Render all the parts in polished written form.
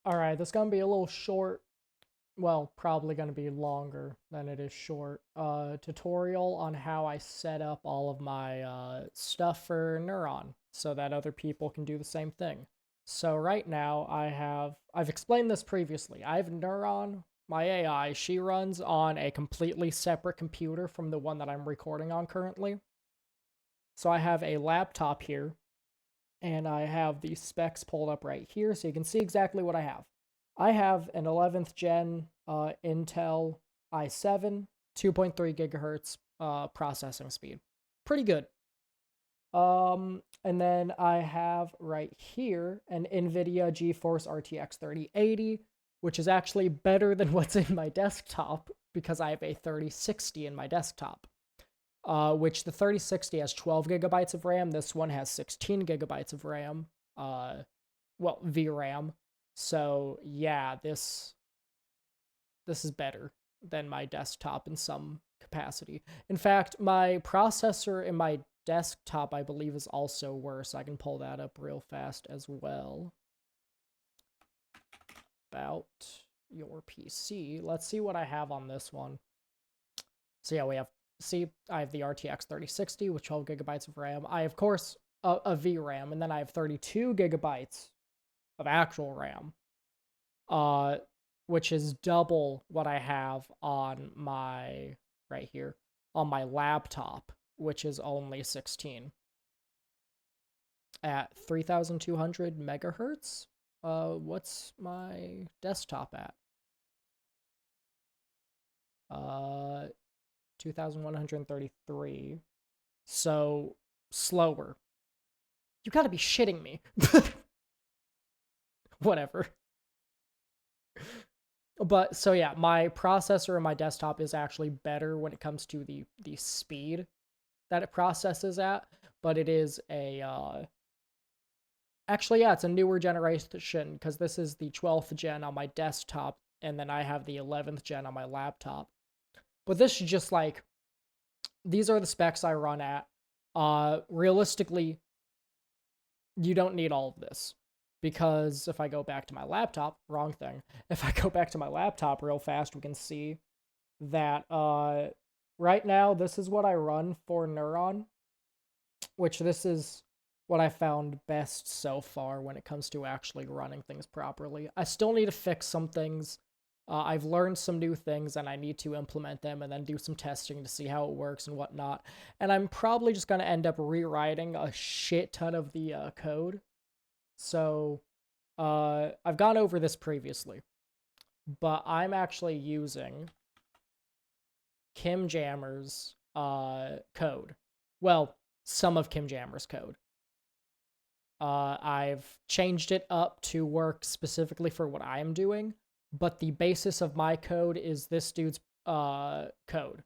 Alright, this is gonna be a little short. Well, probably gonna be longer than it is short. Tutorial on how I set up all of my stuff for Neuron so that other people can do the same thing. So right now I've explained this previously. I have Neuron, my AI. She runs on a completely separate computer from the one that I'm recording on currently. So I have a laptop here, and I have the specs pulled up right here so you can see exactly what I have. I have an 11th gen Intel i7, 2.3 gigahertz processing speed. Pretty good. And then I have right here an NVIDIA GeForce RTX 3080, which is actually better than what's in my desktop because I have a 3060 in my desktop. Which the 3060 has 12 gigabytes of RAM. This one has 16 gigabytes of RAM. Well, VRAM. So yeah, this is better than my desktop in some capacity. In fact, my processor in my desktop, I believe, is also worse. I can pull that up real fast as well. About your PC. Let's see what I have on this one. So yeah, I have the RTX 3060 with 12 gigabytes of RAM. I, of course, a VRAM, and then I have 32 gigabytes of actual RAM, which is double what I have on my, right here, on my laptop, which is only 16. At 3,200 megahertz? What's my desktop at? 2,133. So, slower. You gotta be shitting me. Whatever. But, so yeah, my processor in my desktop is actually better when it comes to the speed that it processes at, but it is a, actually, yeah, it's a newer generation, because this is the 12th gen on my desktop, and then I have the 11th gen on my laptop. But this is just like, these are the specs I run at. Realistically, you don't need all of this. Because if I go back to my laptop, wrong thing. If I go back to my laptop real fast, we can see that right now, this is what I run for Neuron, which this is what I found best so far when it comes to actually running things properly. I still need to fix some things. I've learned some new things, and I need to implement them and then do some testing to see how it works and whatnot. And I'm probably just going to end up rewriting a shit ton of the code. So, I've gone over this previously, but I'm actually using Kim Jammer's code. Well, some of Kim Jammer's code. I've changed it up to work specifically for what I am doing, but the basis of my code is this dude's code,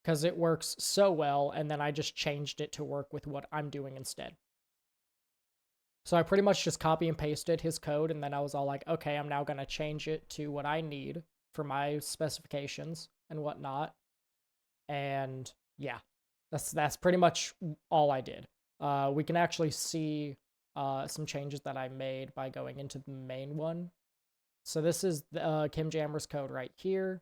because it works so well, and then I just changed it to work with what I'm doing instead. So I pretty much just copy and pasted his code, and then I was all like, okay, I'm now going to change it to what I need for my specifications and whatnot. And yeah, that's pretty much all I did. We can actually see some changes that I made by going into the main one. So this is Kim Jammer's code right here.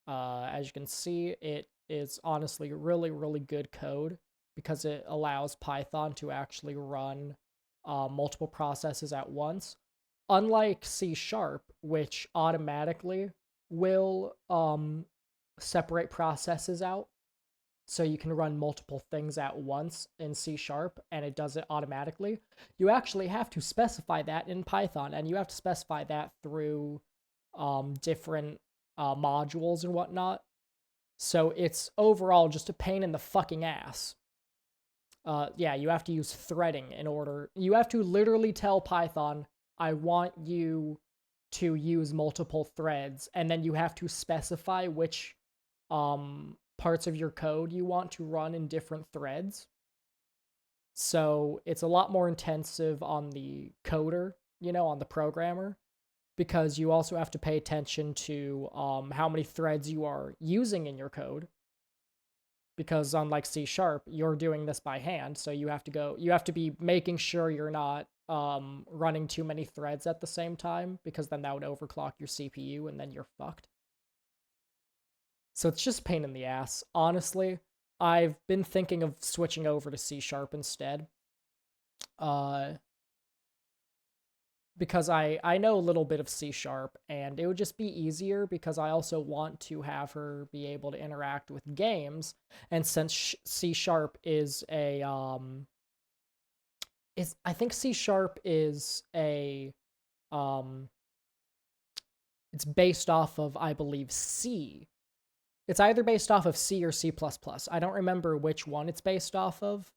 As you can see, it is honestly really, really good code because it allows Python to actually run multiple processes at once. Unlike C#, which automatically will separate processes out, so you can run multiple things at once in C# and it does it automatically. You actually have to specify that in Python, and you have to specify that through different modules and whatnot. So it's overall just a pain in the fucking ass. Yeah, you have to use threading in order. You have to literally tell Python, I want you to use multiple threads, and then you have to specify which parts of your code you want to run in different threads. So it's a lot more intensive on the coder, on the programmer, because you also have to pay attention to how many threads you are using in your code. Because unlike C#, you're doing this by hand, so you have to be making sure you're not running too many threads at the same time, because then that would overclock your CPU and then you're fucked. So it's just pain in the ass. Honestly, I've been thinking of switching over to C# instead. Because I know a little bit of C#, and it would just be easier because I also want to have her be able to interact with games, and since C# is a I think C# is a it's based off of, I believe, C. It's either based off of C or C++. I don't remember which one it's based off of,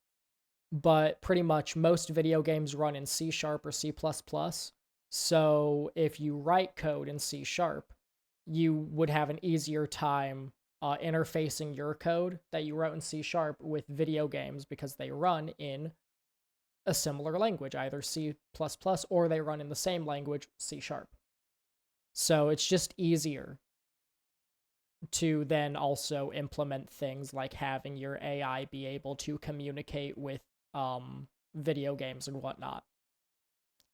but pretty much most video games run in C# or C++. So if you write code in C#, you would have an easier time interfacing your code that you wrote in C# with video games, because they run in a similar language, either C++ or they run in the same language, C#. So it's just easier to then also implement things like having your AI be able to communicate with video games and whatnot.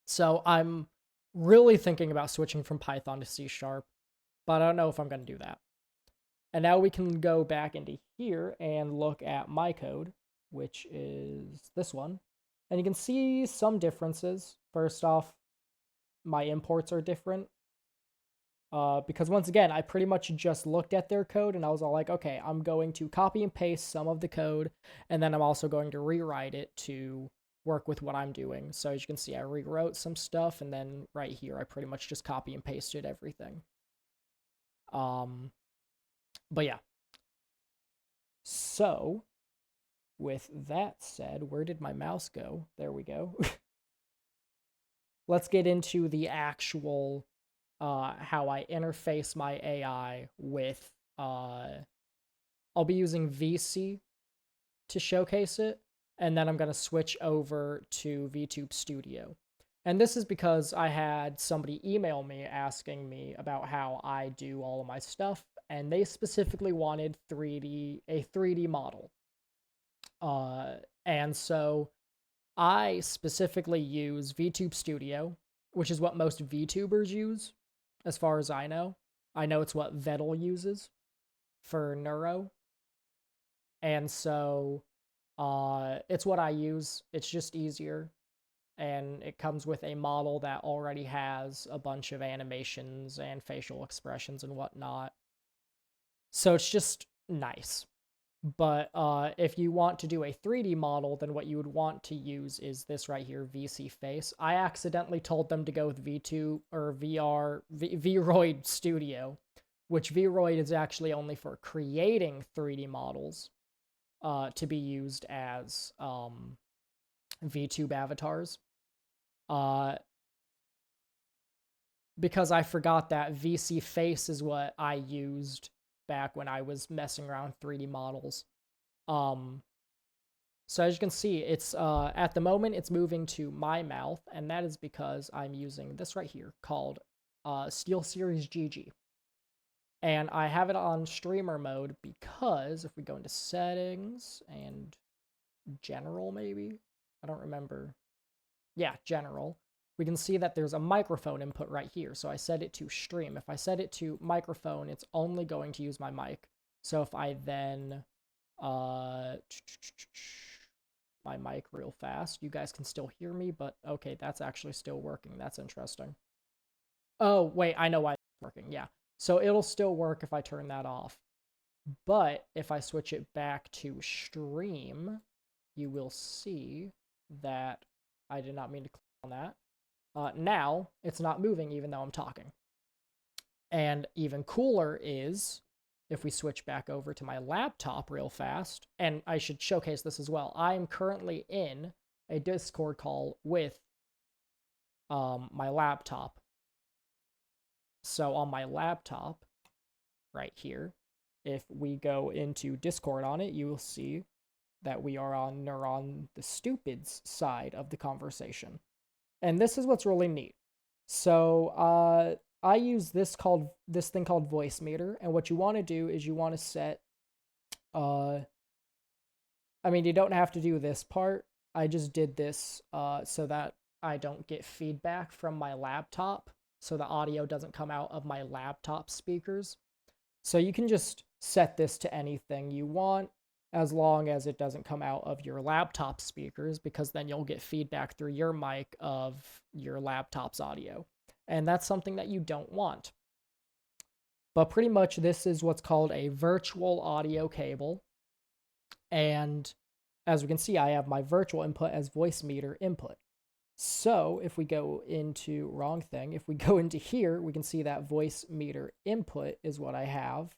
So I'm really thinking about switching from Python to C#, but I don't know if I'm going to do that. And now we can go back into here and look at my code, which is this one. And you can see some differences. First off, my imports are different. Because once again, I pretty much just looked at their code and I was all like, okay, I'm going to copy and paste some of the code, and then I'm also going to rewrite it to work with what I'm doing. So as you can see, I rewrote some stuff, and then right here, I pretty much just copy and pasted everything. But yeah. So with that said, where did my mouse go? There we go. Let's get into the actual how I interface my AI with, I'll be using VC to showcase it, and then I'm going to switch over to VTube Studio. And this is because I had somebody email me asking me about how I do all of my stuff, and they specifically wanted a 3D model. And so I specifically use VTube Studio, which is what most VTubers use, as far as I know. I know it's what Vettel uses for Neuro. And so it's what I use. It's just easier. And it comes with a model that already has a bunch of animations and facial expressions and whatnot. So it's just nice. But if you want to do a 3D model, then what you would want to use is this right here, VC Face. I accidentally told them to go with V2 or Vroid Studio, which Vroid is actually only for creating 3D models to be used as VTuber Avatars. Because I forgot that VC Face is what I used back when I was messing around with 3D models. So as you can see, it's at the moment it's moving to my mouth, and that is because I'm using this right here called SteelSeries GG. And I have it on streamer mode because if we go into settings and general, maybe, I don't remember. Yeah, general. We can see that there's a microphone input right here. So I set it to stream. If I set it to microphone, it's only going to use my mic. So if I then my mic real fast, you guys can still hear me, but okay, that's actually still working. That's interesting. Oh, wait, I know why it's working. Yeah. So it'll still work if I turn that off. But if I switch it back to stream, you will see that I did not mean to click on that. Now, it's not moving even though I'm talking. And even cooler is, if we switch back over to my laptop real fast, and I should showcase this as well. I'm currently in a Discord call with my laptop. So on my laptop, right here, if we go into Discord on it, you will see that we are on Neuron the Stupid's side of the conversation. And this is what's really neat. So I use this thing called Voice Meter, and what you want to do is you want to set I mean, you don't have to do this part. I just did this so that I don't get feedback from my laptop, so the audio doesn't come out of my laptop speakers. So you can just set this to anything you want as long as it doesn't come out of your laptop speakers, because then you'll get feedback through your mic of your laptop's audio. And that's something that you don't want. But pretty much this is what's called a virtual audio cable. And as we can see, I have my virtual input as voice meter input. So if we go into wrong thing, if we go into here, we can see that voice meter input is what I have.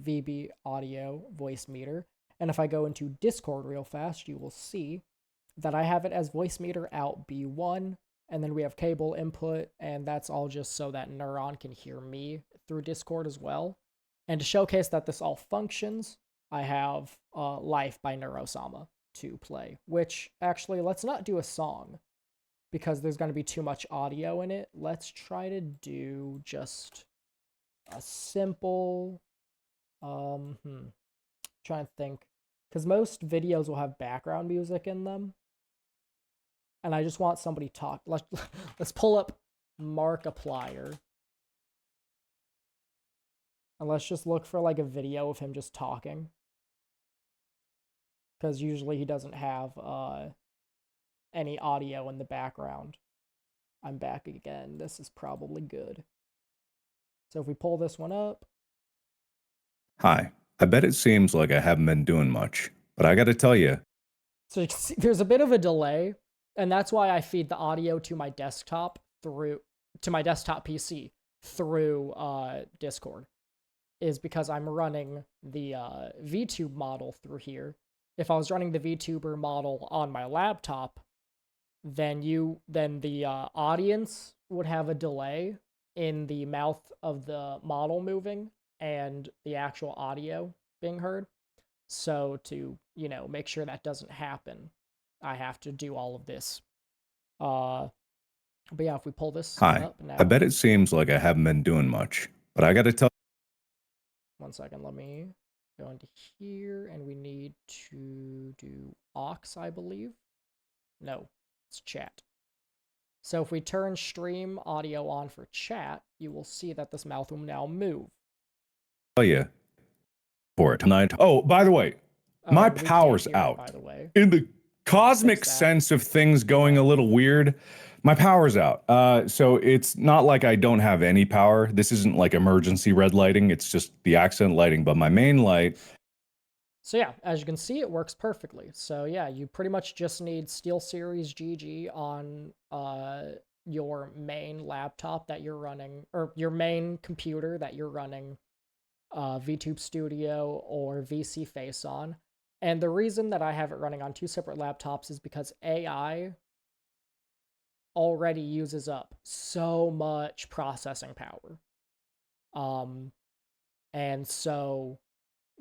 VB audio voice meter. And if I go into Discord real fast, you will see that I have it as voice meter out B1. And then we have cable input, and that's all just so that Neuron can hear me through Discord as well. And to showcase that this all functions, I have Life by Neurosama to play, which actually, let's not do a song because there's going to be too much audio in it. Let's try to do just a simple, trying to think, because most videos will have background music in them. And I just want somebody talk. Let's pull up Markiplier. And let's just look for like a video of him just talking. Because usually he doesn't have any audio in the background. I'm back again. This is probably good. So if we pull this one up. Hi, I bet it seems like I haven't been doing much, but I gotta tell you. So you can see there's a bit of a delay, and that's why I feed the audio to my desktop PC through Discord, is because I'm running the VTube model through here. If I was running the VTuber model on my laptop, then the audience would have a delay in the mouth of the model moving and the actual audio being heard. So to, make sure that doesn't happen, I have to do all of this. But yeah, if we pull this up now. I bet it seems like I haven't been doing much, but I gotta tell. 1 second, let me go into here, and we need to do aux, I believe. No, it's chat. So if we turn stream audio on for chat, you will see that this mouth will now move. Tell you for it tonight. Oh, by the way, my power's out. By the way, in the cosmic sense of things going a little weird, my power's out. So it's not like I don't have any power. This isn't like emergency red lighting. It's just the accent lighting. But my main light. So yeah, as you can see, it works perfectly. So yeah, you pretty much just need SteelSeries GG on your main laptop that you're running, or your main computer that you're running VTube Studio or VC Face on. And the reason that I have it running on 2 separate laptops is because AI already uses up so much processing power. And so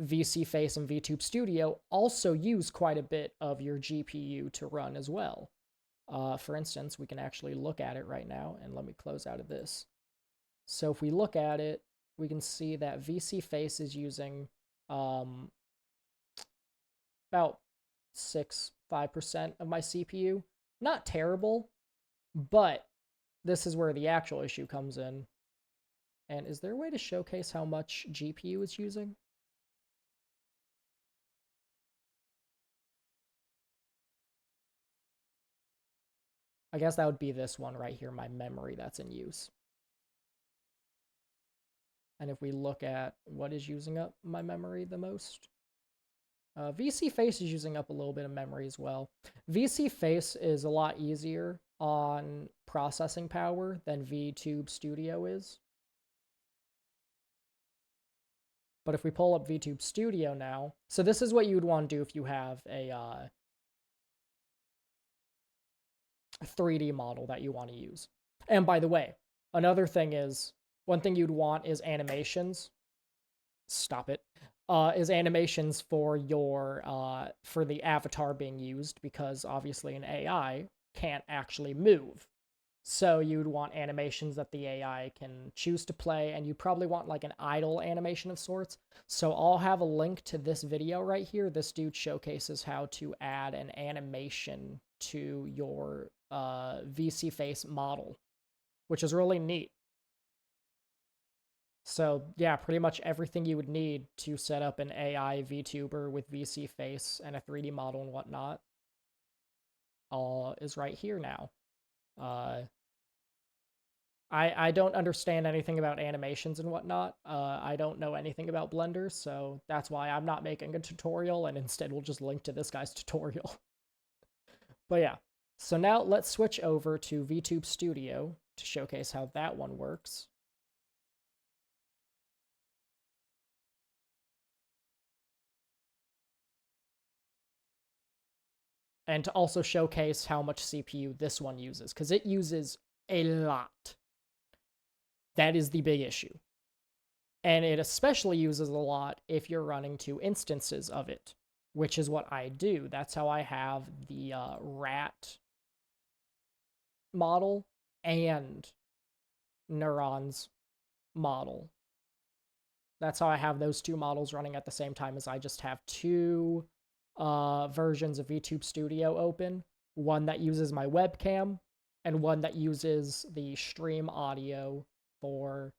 VC Face and VTube Studio also use quite a bit of your GPU to run as well. For instance, we can actually look at it right now, and let me close out of this. So if we look at it, we can see that VC Face is using about 5% of my CPU. Not terrible, but this is where the actual issue comes in. And is there a way to showcase how much GPU it's using? I guess that would be this one right here, my memory that's in use. And if we look at what is using up my memory the most, VC Face is using up a little bit of memory as well. VC Face is a lot easier on processing power than VTube Studio is. But if we pull up VTube Studio now, so this is what you would want to do if you have a 3D model that you want to use. And by the way, another thing is, one thing you'd want is animations. Stop it. Is animations for your for the avatar being used, because obviously an AI can't actually move. So you'd want animations that the AI can choose to play, and you probably want like an idle animation of sorts. So I'll have a link to this video right here. This dude showcases how to add an animation to your VC face model, which is really neat. So yeah, pretty much everything you would need to set up an AI VTuber with VC face and a 3D model and whatnot all is right here now. I don't understand anything about animations and whatnot. I don't know anything about Blender, so that's why I'm not making a tutorial, and instead we'll just link to this guy's tutorial. But yeah, so now let's switch over to VTube Studio to showcase how that one works. And to also showcase how much CPU this one uses, because it uses a lot. That is the big issue. And it especially uses a lot if you're running 2 instances of it, which is what I do. That's how I have the rat model and neurons model. That's how I have those 2 models running at the same time, as I just have 2 versions of VTube Studio open. One that uses my webcam, and one that uses the stream audio for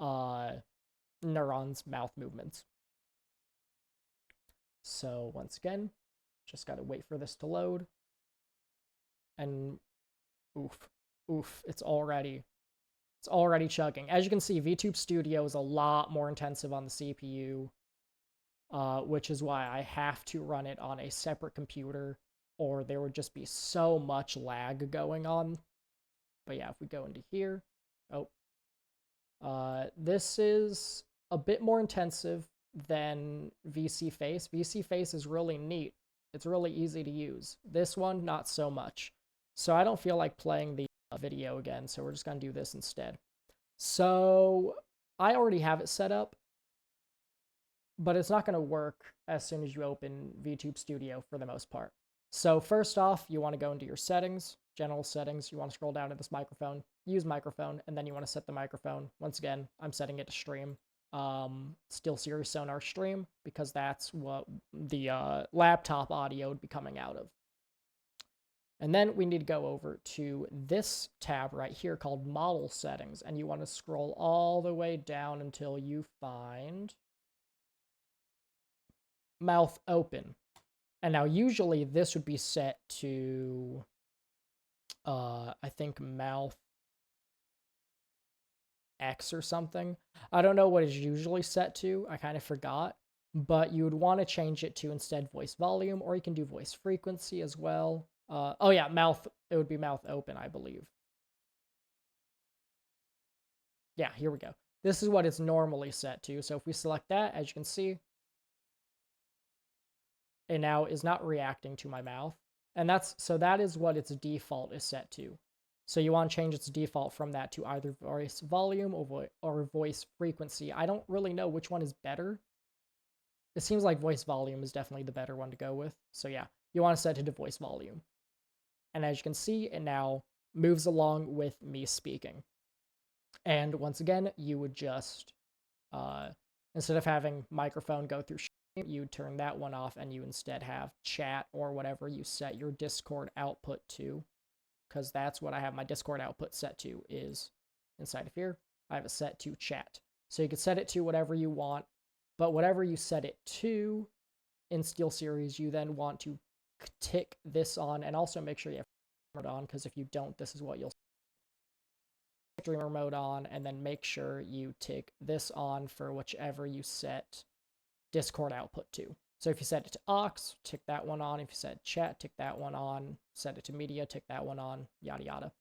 Neuron's mouth movements. So once again, just gotta wait for this to load. And oof, it's already chugging. As you can see, VTube Studio is a lot more intensive on the CPU, which is why I have to run it on a separate computer, or there would just be so much lag going on. But yeah, if we go into here, this is a bit more intensive than VC Face. VC Face is really neat. It's really easy to use. This one, not so much. So I don't feel like playing the video again, so we're just going to do this instead. So I already have it set up, but it's not going to work as soon as you open VTube Studio for the most part. So first off, you want to go into your settings, general settings. You want to scroll down to this microphone, use microphone, and then you want to set the microphone. Once again, I'm setting it to stream. SteelSeries Sonar stream, because that's what the laptop audio would be coming out of. And then we need to go over to this tab right here called Model Settings, and you want to scroll all the way down until you find Mouth Open. And now usually this would be set to, I think Mouth X or something. I don't know what it's usually set to. I kind of forgot. But you would want to change it to instead voice volume, or you can do voice frequency as well. Oh yeah, it would be mouth open, I believe. Yeah, here we go. This is what it's normally set to. So if we select that, as you can see, it now is not reacting to my mouth. And that is what its default is set to. So you want to change its default from that to either voice volume or voice frequency. I don't really know which one is better. It seems like voice volume is definitely the better one to go with. So yeah, you want to set it to voice volume. And as you can see, it now moves along with me speaking. And once again, you would just, instead of having microphone go through stream, you turn that one off, and you instead have chat or whatever you set your Discord output to, because that's what I have my Discord output set to, is inside of here. I have it set to chat. So you can set it to whatever you want, but whatever you set it to in SteelSeries, you then want to tick this on, and also make sure you have streamer mode on, because if you don't, this is what you'll see. Streamer mode on, and then make sure you tick this on for whichever you set Discord output to. So if you set it to aux, tick that one on. If you set chat, tick that one on. Set it to media, tick that one on, yada yada.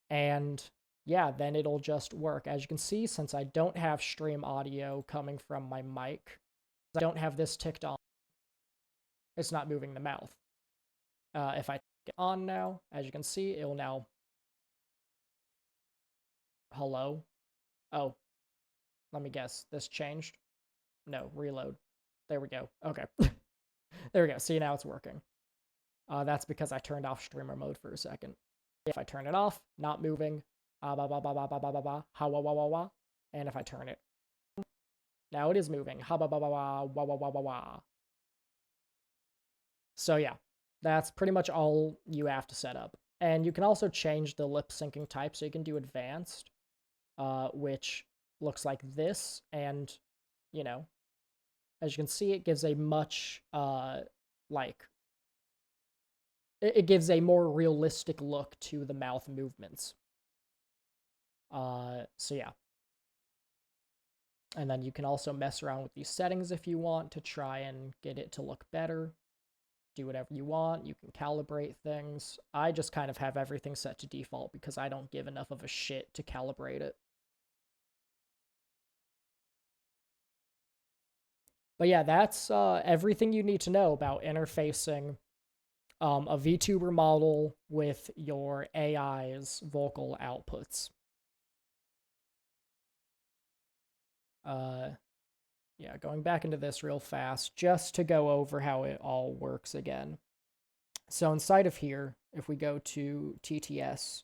And yeah, then it'll just work. As you can see, since I don't have stream audio coming from my mic, I don't have this ticked on, it's not moving the mouth. If I tick it on now, as you can see, it will now... Hello? Oh, let me guess. This changed? No, reload. There we go. Okay. There we go. See, now it's working. That's because I turned off streamer mode for a second. If I turn it off, not moving. And if I turn it, now it is moving. So yeah, That's pretty much all you have to set up. And you can also change the lip syncing type, so you can do advanced, which looks like this, and, you know, as you can see, it gives a much, like, it gives a more realistic look to the mouth movements. So yeah. And then you can also mess around with these settings if you want to try and get it to look better. Do whatever you want. You can calibrate things. I just kind of have everything set to default because I don't give enough of a shit to calibrate it. But yeah, that's everything you need to know about interfacing a VTuber model with your AI's vocal outputs. Yeah, going back into this real fast, just to go over how it all works again. So inside of here, if we go to TTS,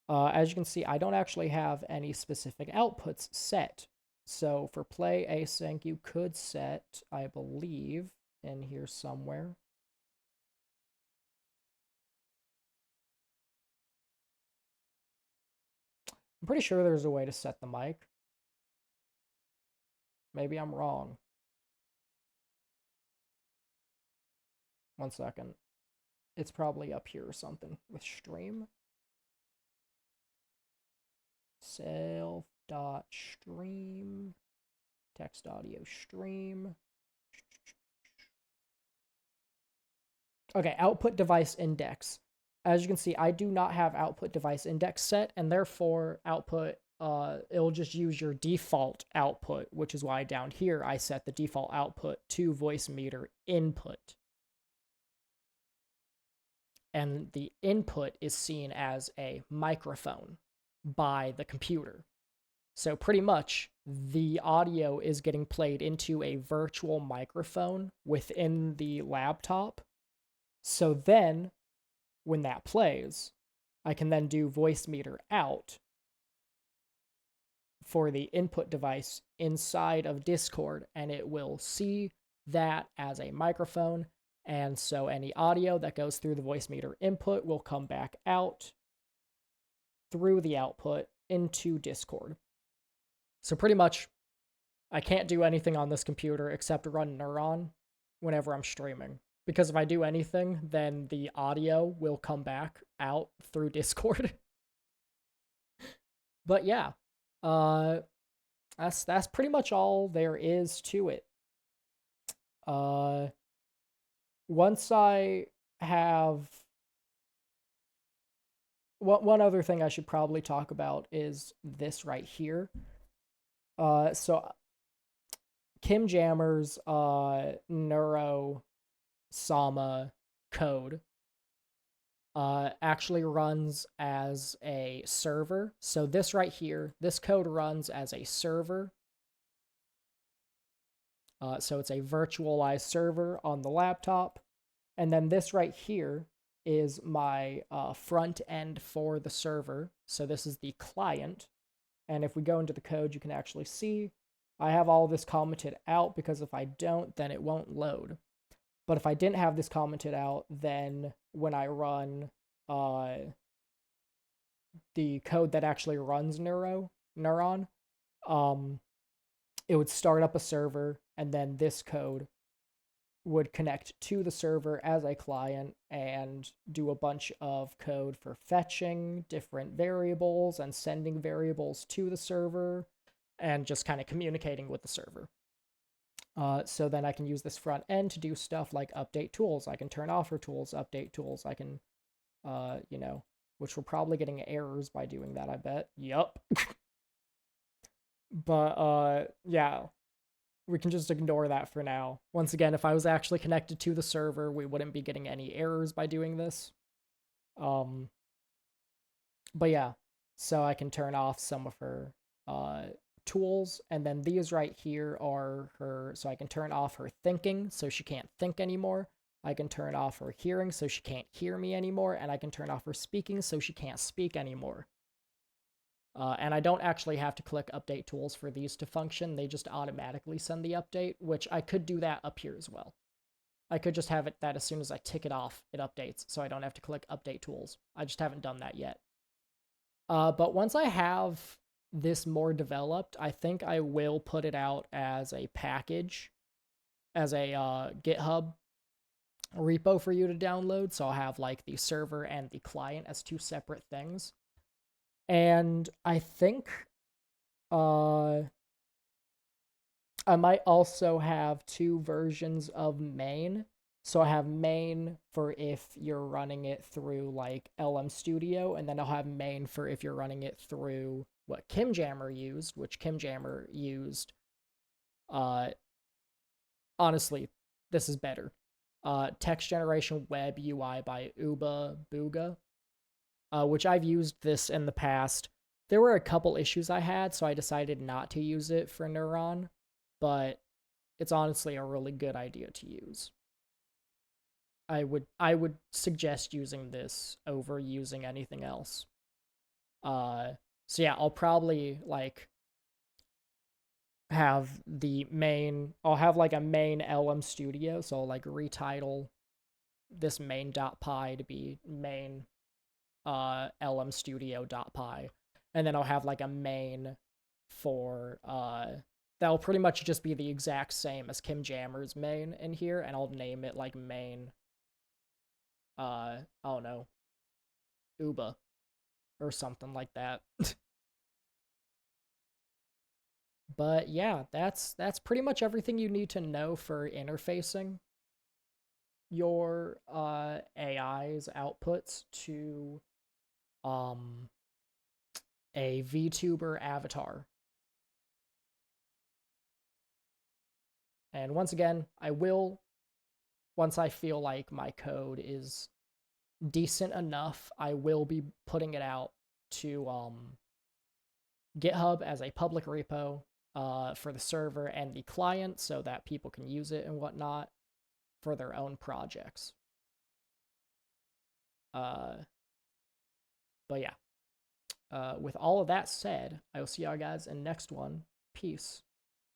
as you can see, I don't actually have any specific outputs set. So for play async, you could set, I believe, in here somewhere. I'm pretty sure there's a way to set the mic. Maybe I'm wrong. One second. It's probably up here or something with stream. Self.stream. Text audio stream. Okay, output device index. As you can see, I do not have output device index set, and therefore output, it'll just use your default output, which is why down here I set the default output to voice meter input. And the input is seen as a microphone by the computer. So pretty much the audio is getting played into a virtual microphone within the laptop. So then when that plays, I can then do voice meter out for the input device inside of Discord, and it will see that as a microphone. And so any audio that goes through the voice meter input will come back out through the output into Discord. So pretty much, I can't do anything on this computer except run Neuron whenever I'm streaming. Because if I do anything, then the audio will come back out through Discord. But yeah, that's pretty much all there is to it. Once I have one other thing I should probably talk about is this right here. So Kim Jammer's Neuro Sama code actually runs as a server. So this right here, this code runs as a server. So it's a virtualized server on the laptop. And then this right here is my front end for the server. So this is the client. And if we go into the code, you can actually see I have all this commented out, because if I don't, then it won't load. But if I didn't have this commented out, then when I run the code that actually runs Neuron, it would start up a server, and then this code would connect to the server as a client and do a bunch of code for fetching different variables and sending variables to the server and just kind of communicating with the server. So then I can use this front end to do stuff like update tools. I can turn off her tools, update tools. I can, which we're probably getting errors by doing that, I bet. Yup. But, yeah, we can just ignore that for now. Once again, if I was actually connected to the server, we wouldn't be getting any errors by doing this. But yeah, so I can turn off some of her tools, and then these right here are her, so I can turn off her thinking so she can't think anymore. I can turn off her hearing so she can't hear me anymore, and I can turn off her speaking so she can't speak anymore. And I don't actually have to click update tools for these to function. They just automatically send the update, which I could do that up here as well. I could just have it that as soon as I tick it off, it updates, so I don't have to click update tools. I just haven't done that yet. But once I have this more developed, I think I will put it out as a package, as a GitHub repo for you to download. So I'll have like the server and the client as two separate things. And I think I might also have two versions of main. So I have main for if you're running it through like LM Studio, and then I'll have main for if you're running it through what KimJammer used, which KimJammer used. Honestly, this is better. Text generation web UI by Uba Booga, which I've used this in the past. There were a couple issues I had, so I decided not to use it for Neuron, but it's honestly a really good idea to use. I would suggest using this over using anything else. So yeah, I'll probably like have the main, I'll have like a main LM Studio, so I'll like retitle this main.py to be main LM Studio.py, and then I'll have like a main for that'll pretty much just be the exact same as KimJammer's main in here, and I'll name it like main I don't know, Uba or something like that. But yeah, that's pretty much everything you need to know for interfacing your AI's outputs to a VTuber avatar. And once again, I will, once I feel like my code is decent enough, I will be putting it out to GitHub as a public repo for the server and the client so that people can use it and whatnot for their own projects. But yeah, with all of that said, I will see y'all guys in next one. Peace.